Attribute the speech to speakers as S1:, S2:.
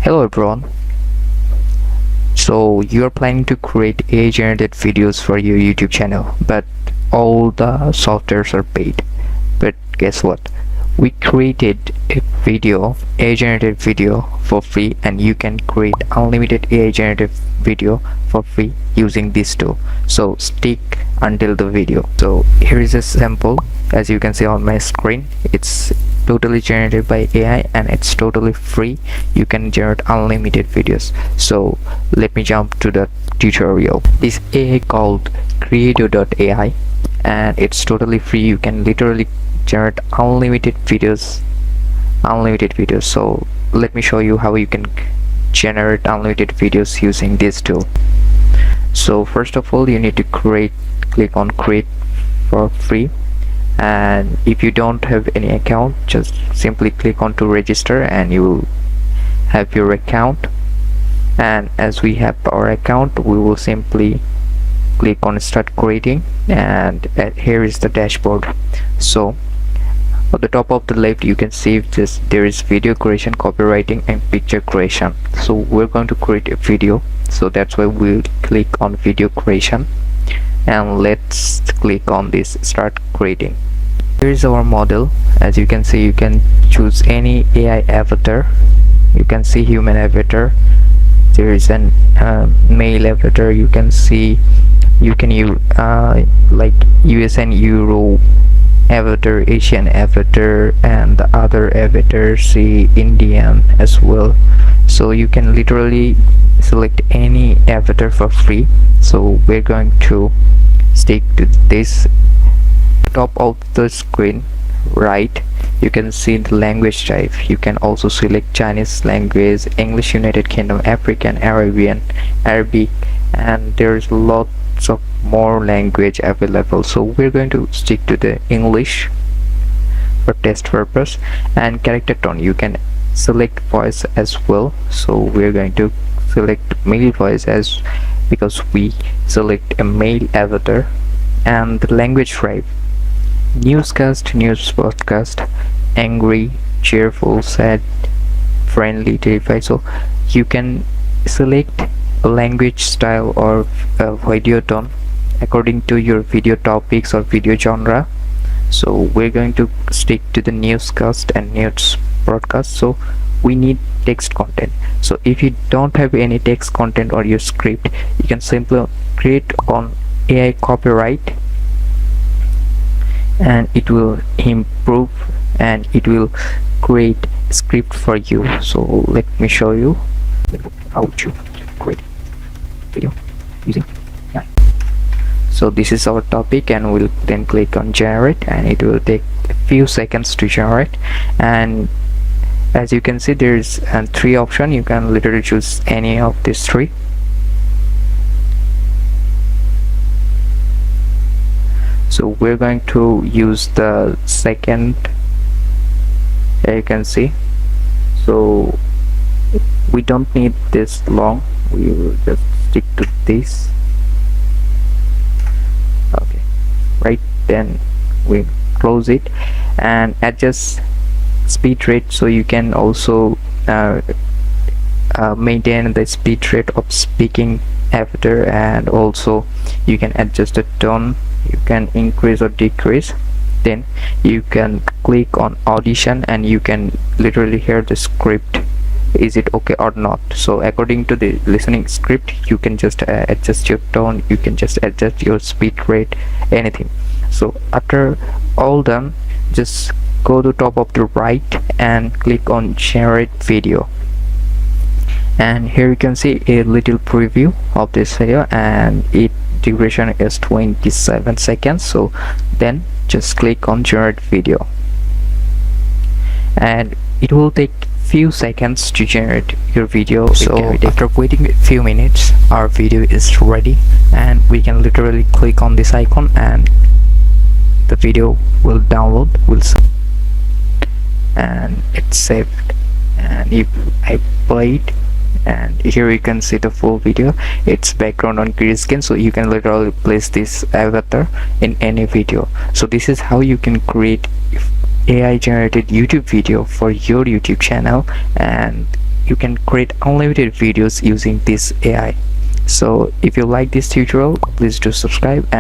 S1: Hello everyone. So you're planning to create AI generated videos for your YouTube channel, but all the softwares are paid. But guess what? We created a video, AI generated video for free, and you can create unlimited AI generated video for free using this tool. So stick until the video. So here is a sample. As you can see on my screen, it's totally generated by AI and it's totally free. You can generate unlimited videos. So let me jump to the tutorial. This AI called Creatorai and it's totally free. You can literally generate unlimited videos. So let me show you how you can generate unlimited videos using this tool. So first of all, you need to click on create for free, and if you don't have any account, just simply click on to register and you will have your account. And as we have our account, we will simply click on start creating, and here is the dashboard. So at the top of the left you can see there is video creation, copywriting and picture creation. So we're going to create a video, so that's why we'll click on video creation and let's click on this start creating. Here is our model. As you can see, you can choose any AI avatar. You can see human avatar, there is an male avatar. You can see you can use like US and Euro avatar, Asian avatar, and the other avatar, see Indian as well. So you can literally select any avatar for free. So we're going to stick to this. Top of the screen right, you can see the language type. You can also select Chinese language, English, United Kingdom, African, Arabic, and there's lots of more language available. So we're going to stick to the English for test purpose. And character tone, you can select voice as well. So we're going to select male voice as because we select a male avatar. And the language type, newscast, news podcast, angry, cheerful, sad, friendly, terrified. So you can select a language style or a video tone according to your video topics or video genre. So we're going to stick to the newscast and news broadcast. So we need text content. So if you don't have any text content or your script, you can simply create on AI copyright and it will improve and it will create a script for you. So let me show you how to create video using AI. So this is our topic, and we'll then click on generate, and it will take a few seconds to generate. And as you can see, there's three options. You can literally choose any of these three. So we're going to use the second. You can see, so we don't need this long, we will just stick to this. Okay, right, then we close it and adjust speed rate. So you can also maintain the speed rate of speaking avatar, and also you can adjust the tone. You can increase or decrease. Then you can click on audition and you can literally hear the script, is it okay or not. So according to the listening script, you can just adjust your tone, you can just adjust your speed rate, anything. So after all done, just go to top of the right and click on generate video, and here you can see a little preview of this video, and it duration is 27 seconds. So then just click on generate video, and it will take few seconds to generate your video. So after waiting a few minutes, our video is ready, and we can literally click on this icon and the video will download, and it's saved. And if I play it, and here you can see the full video, it's background on green screen. So you can literally place this avatar in any video. So this is how you can create AI generated YouTube video for your YouTube channel, and you can create unlimited videos using this AI. So if you like this tutorial, please do subscribe. And